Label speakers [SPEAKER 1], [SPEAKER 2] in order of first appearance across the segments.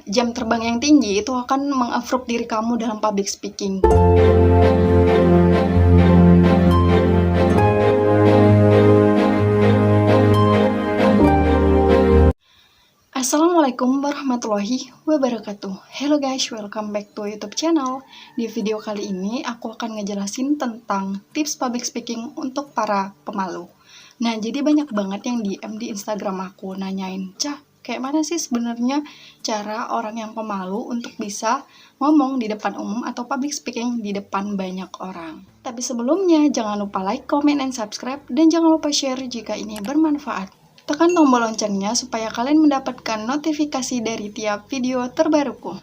[SPEAKER 1] jam terbang yang tinggi itu akan meng-approve diri kamu dalam public speaking. Assalamualaikum warahmatullahi wabarakatuh. Hello guys, welcome back to YouTube channel. Di video kali ini aku akan ngejelasin tentang tips public speaking untuk para pemalu. Nah, jadi banyak banget yang DM di Instagram aku nanyain, "Cah, kayak mana sih sebenarnya cara orang yang pemalu untuk bisa ngomong di depan umum atau public speaking di depan banyak orang?" Tapi sebelumnya, jangan lupa like, comment, and subscribe, dan jangan lupa share jika ini bermanfaat. Tekan tombol loncengnya supaya kalian mendapatkan notifikasi dari tiap video terbaruku.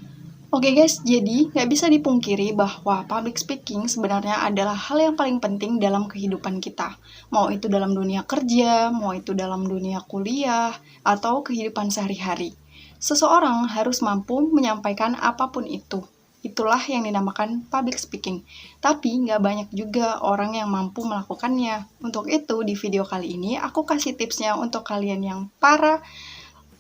[SPEAKER 1] Oke guys, jadi nggak bisa dipungkiri bahwa public speaking sebenarnya adalah hal yang paling penting dalam kehidupan kita. Mau itu dalam dunia kerja, mau itu dalam dunia kuliah, atau kehidupan sehari-hari. Seseorang harus mampu menyampaikan apapun itu. Itulah yang dinamakan public speaking. Tapi nggak banyak juga orang yang mampu melakukannya. Untuk itu, di video kali ini aku kasih tipsnya untuk kalian yang para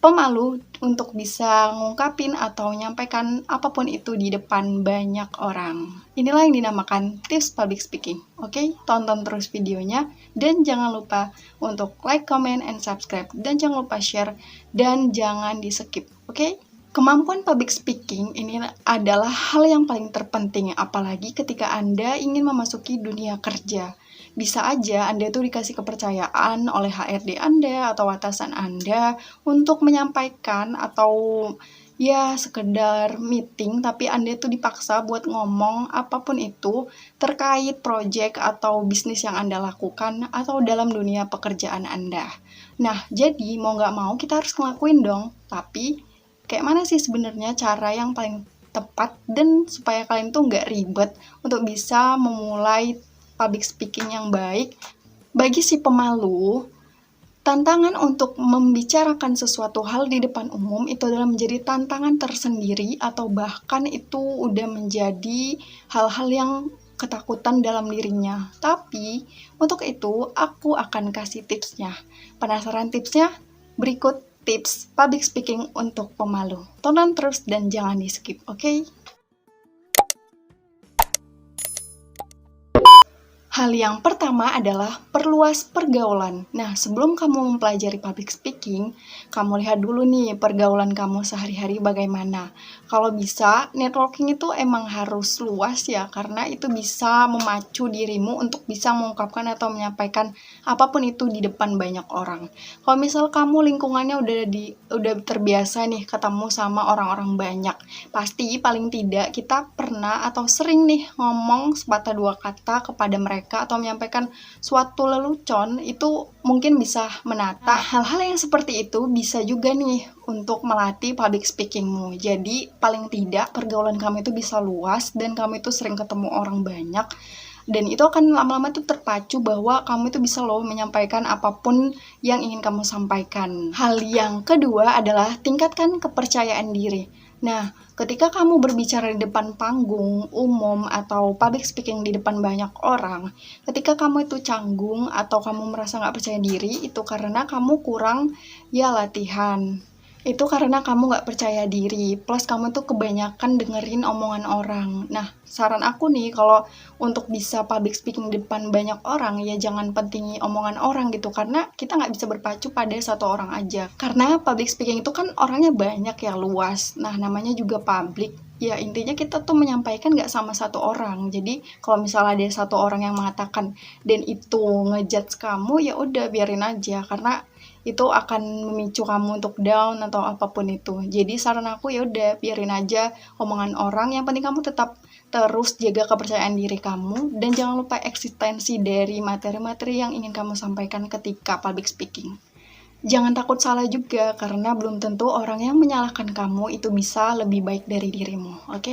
[SPEAKER 1] pemalu untuk bisa ngungkapin atau menyampaikan apapun itu di depan banyak orang. Inilah yang dinamakan tips public speaking. Oke, tonton terus videonya dan jangan lupa untuk like, comment, and subscribe, dan jangan lupa share dan jangan di-skip. Oke? Kemampuan public speaking ini adalah hal yang paling terpenting, apalagi ketika Anda ingin memasuki dunia kerja. Bisa aja Anda tuh dikasih kepercayaan oleh HRD Anda atau atasan Anda untuk menyampaikan atau ya sekedar meeting, tapi Anda tuh dipaksa buat ngomong apapun itu terkait project atau bisnis yang Anda lakukan atau dalam dunia pekerjaan Anda. Nah, jadi mau nggak mau kita harus ngelakuin dong, tapi kayak mana sih sebenarnya cara yang paling tepat dan supaya kalian tuh nggak ribet untuk bisa memulai public speaking yang baik? Bagi si pemalu, tantangan untuk membicarakan sesuatu hal di depan umum itu adalah menjadi tantangan tersendiri atau bahkan itu udah menjadi hal-hal yang ketakutan dalam dirinya. Tapi untuk itu aku akan kasih tipsnya. Penasaran tipsnya? Berikut tips public speaking untuk pemalu. Tonton terus dan jangan di-skip, oke? Hal yang pertama adalah perluas pergaulan. Nah, sebelum kamu mempelajari public speaking, kamu lihat dulu nih pergaulan kamu sehari-hari bagaimana. Kalau bisa, networking itu emang harus luas ya, karena itu bisa memacu dirimu untuk bisa mengungkapkan atau menyampaikan apapun itu di depan banyak orang. Kalau misal kamu lingkungannya udah terbiasa nih ketemu sama orang-orang banyak, pasti paling tidak kita pernah atau sering nih ngomong sepatah dua kata kepada mereka atau menyampaikan suatu lelucon, itu mungkin bisa menata. Hal-hal yang seperti itu bisa juga nih untuk melatih public speakingmu. Jadi paling tidak pergaulan kamu itu bisa luas dan kamu itu sering ketemu orang banyak, dan itu akan lama-lama tuh terpacu bahwa kamu itu bisa loh menyampaikan apapun yang ingin kamu sampaikan. Hal yang kedua adalah tingkatkan kepercayaan diri. Nah, ketika kamu berbicara di depan panggung umum atau public speaking di depan banyak orang, ketika kamu itu canggung atau kamu merasa nggak percaya diri, itu karena kamu kurang ya latihan. Itu karena kamu nggak percaya diri, plus kamu tuh kebanyakan dengerin omongan orang. Nah, saran aku nih, kalau untuk bisa public speaking di depan banyak orang, ya jangan pentingi omongan orang gitu, karena kita nggak bisa berpacu pada satu orang aja. Karena public speaking itu kan orangnya banyak ya, luas. Nah, namanya juga public. Ya, intinya kita tuh menyampaikan nggak sama satu orang. Jadi, kalau misalnya ada satu orang yang mengatakan dan itu ngejudge kamu, ya udah biarin aja, karena itu akan memicu kamu untuk down atau apapun itu. Jadi saran aku ya udah biarin aja omongan orang, yang penting kamu tetap terus jaga kepercayaan diri kamu dan jangan lupa eksistensi dari materi-materi yang ingin kamu sampaikan ketika public speaking. Jangan takut salah juga, karena belum tentu orang yang menyalahkan kamu itu bisa lebih baik dari dirimu, oke?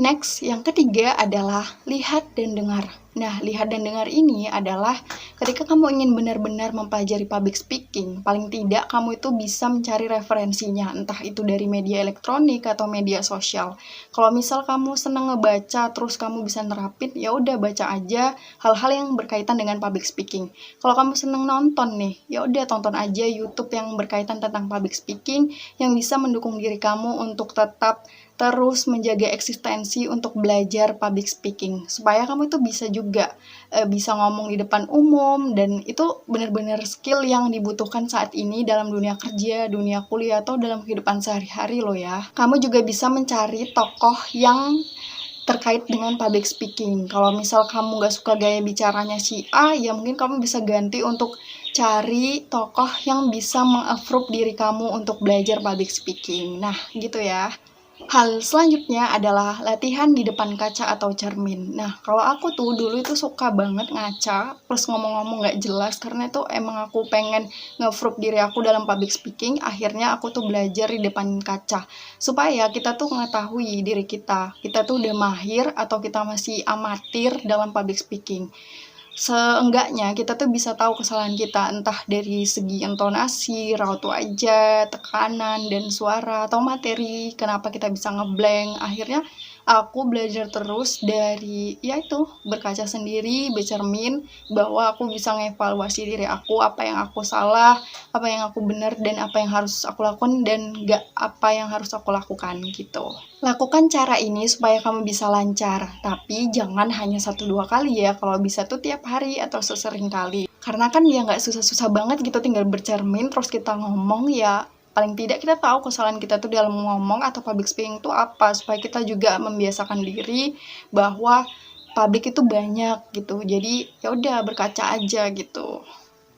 [SPEAKER 1] Next, yang ketiga adalah lihat dan dengar. Nah, lihat dan dengar ini adalah ketika kamu ingin benar-benar mempelajari public speaking, paling tidak kamu itu bisa mencari referensinya, entah itu dari media elektronik atau media sosial. Kalau misal kamu senang ngebaca, terus kamu bisa nerapin, ya udah baca aja hal-hal yang berkaitan dengan public speaking. Kalau kamu senang nonton nih, ya udah tonton aja YouTube yang berkaitan tentang public speaking yang bisa mendukung diri kamu untuk tetap terus menjaga eksistensi untuk belajar public speaking supaya kamu itu bisa juga bisa ngomong di depan umum, dan itu benar-benar skill yang dibutuhkan saat ini dalam dunia kerja, dunia kuliah, atau dalam kehidupan sehari-hari loh ya. Kamu juga bisa mencari tokoh yang terkait dengan public speaking. Kalau misal kamu gak suka gaya bicaranya si A, ya mungkin kamu bisa ganti untuk cari tokoh yang bisa meng-approve diri kamu untuk belajar public speaking. Nah, gitu ya. Hal selanjutnya adalah latihan di depan kaca atau cermin. Nah, kalau aku tuh dulu itu suka banget ngaca, terus ngomong-ngomong gak jelas, karena itu emang aku pengen nge-prove diri aku dalam public speaking. Akhirnya aku tuh belajar di depan kaca, supaya kita tuh mengetahui diri kita tuh udah mahir atau kita masih amatir dalam public speaking. Seenggaknya kita tuh bisa tahu kesalahan kita, entah dari segi intonasi, raut wajah, tekanan, dan suara, atau materi, kenapa kita bisa ngeblank. Akhirnya aku belajar terus dari, yaitu berkaca sendiri, bercermin, bahwa aku bisa ngevaluasi diri aku, apa yang aku salah, apa yang aku benar, dan apa yang harus aku lakukan, dan gak apa yang harus aku lakukan gitu. Lakukan cara ini supaya kamu bisa lancar, tapi jangan hanya 1-2 kali ya, kalau bisa tuh tiap hari atau sesering kali. Karena kan ya nggak susah-susah banget gitu, tinggal bercermin terus kita ngomong ya. Paling tidak kita tahu kesalahan kita tuh dalam ngomong atau public speaking itu apa, supaya kita juga membiasakan diri bahwa public itu banyak gitu. Jadi ya udah berkaca aja gitu.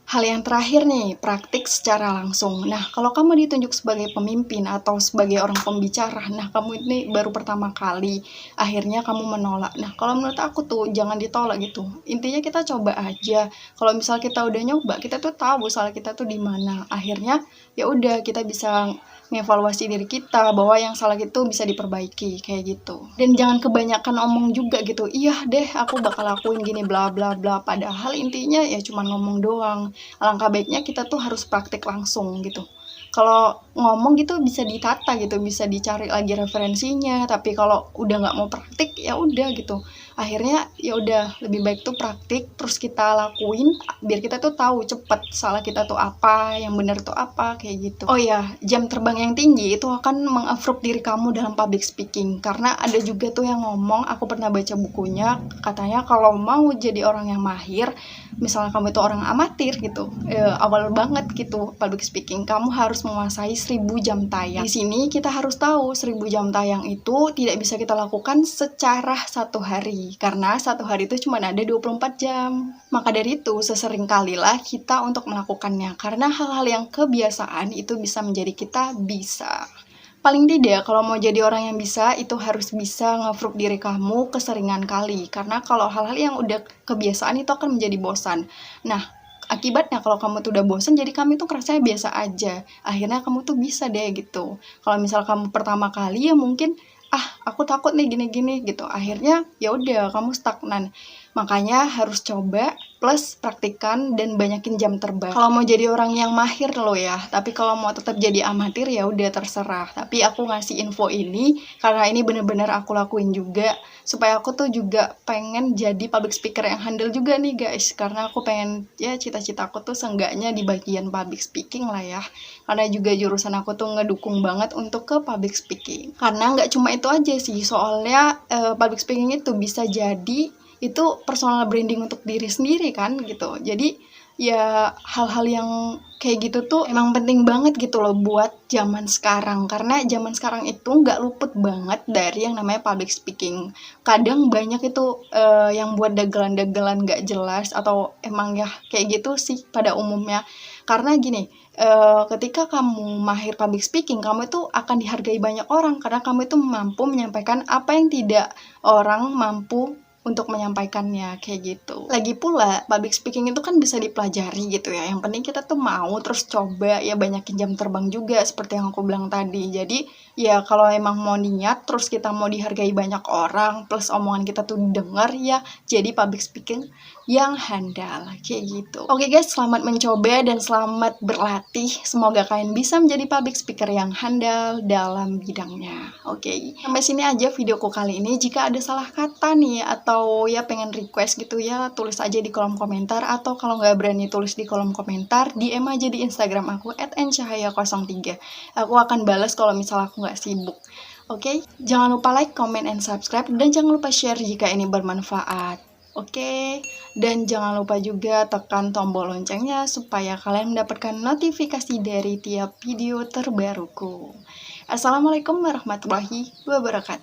[SPEAKER 1] Hal yang terakhir nih, praktik secara langsung. Nah, kalau kamu ditunjuk sebagai pemimpin atau sebagai orang pembicara, nah kamu ini baru pertama kali, akhirnya kamu menolak. Nah, kalau menurut aku tuh jangan ditolak gitu. Intinya kita coba aja. Kalau misal kita udah nyoba, kita tuh tahu salah kita tuh di mana. Akhirnya ya udah kita bisa ngevaluasi diri kita bahwa yang salah itu bisa diperbaiki kayak gitu. Dan jangan kebanyakan omong juga gitu. Iya deh, aku bakal lakuin gini bla bla bla. Padahal intinya ya cuma ngomong doang. Alangkah baiknya kita tuh harus praktik langsung gitu. Kalau ngomong gitu bisa ditata gitu, bisa dicari lagi referensinya, tapi kalau udah nggak mau praktik ya udah gitu. Akhirnya ya udah lebih baik tuh praktik terus kita lakuin biar kita tuh tahu cepet salah kita tuh apa, yang benar tuh apa kayak gitu. Oh ya, jam terbang yang tinggi itu akan meng-approve diri kamu dalam public speaking, karena ada juga tuh yang ngomong, aku pernah baca bukunya, katanya kalau mau jadi orang yang mahir, misalnya kamu itu orang amatir gitu, awal banget gitu public speaking, kamu harus menguasai 1000 jam tayang. Di sini kita harus tahu 1000 jam tayang itu tidak bisa kita lakukan secara satu hari, karena satu hari itu cuma ada 24 jam. Maka dari itu sesering kalilah kita untuk melakukannya, karena hal-hal yang kebiasaan itu bisa menjadi kita bisa. Paling tidak, kalau mau jadi orang yang bisa, itu harus bisa nge-prove diri kamu keseringan kali. Karena kalau hal-hal yang udah kebiasaan itu akan menjadi bosan. Nah, akibatnya kalau kamu tuh udah bosan, jadi kamu tuh rasanya biasa aja. Akhirnya kamu tuh bisa deh gitu. Kalau misal kamu pertama kali ya mungkin, aku takut nih gini-gini gitu. Akhirnya ya udah kamu stagnan. Makanya harus coba plus praktikan dan banyakin jam terbang. Kalau mau jadi orang yang mahir loh ya, tapi kalau mau tetap jadi amatir ya udah terserah. Tapi aku ngasih info ini karena ini bener-bener aku lakuin juga, supaya aku tuh juga pengen jadi public speaker yang handal juga nih guys. Karena aku pengen, ya cita-cita aku tuh seenggaknya di bagian public speaking lah ya. Karena juga jurusan aku tuh ngedukung banget untuk ke public speaking. Karena nggak cuma itu aja sih, soalnya public speaking itu bisa jadi itu personal branding untuk diri sendiri kan gitu. Jadi ya hal-hal yang kayak gitu tuh emang penting banget gitu loh buat zaman sekarang, karena zaman sekarang itu nggak luput banget dari yang namanya public speaking. Kadang banyak itu yang buat dagelan-dagelan nggak jelas, atau emang ya kayak gitu sih pada umumnya. Karena gini, ketika kamu mahir public speaking, kamu itu akan dihargai banyak orang karena kamu itu mampu menyampaikan apa yang tidak orang mampu untuk menyampaikannya kayak gitu. Lagi pula public speaking itu kan bisa dipelajari gitu ya. Yang penting kita tuh mau terus coba ya, banyakin jam terbang juga seperti yang aku bilang tadi. Jadi ya kalau emang mau niat terus kita mau dihargai banyak orang plus omongan kita tuh didengar ya, jadi public speaking yang handal kayak gitu. Oke guys, selamat mencoba dan selamat berlatih. Semoga kalian bisa menjadi public speaker yang handal dalam bidangnya. Oke, sampai sini aja videoku kali ini. Jika ada salah kata nih atau ya pengen request gitu ya, tulis aja di kolom komentar. Atau kalau nggak berani tulis di kolom komentar, DM aja di Instagram aku @ncahaya03. Aku akan balas kalau misalnya aku nggak sibuk. Oke, jangan lupa like, comment, and subscribe. Dan jangan lupa share jika ini bermanfaat. Oke, dan jangan lupa juga tekan tombol loncengnya supaya kalian mendapatkan notifikasi dari tiap video terbaruku. Assalamualaikum warahmatullahi wabarakatuh.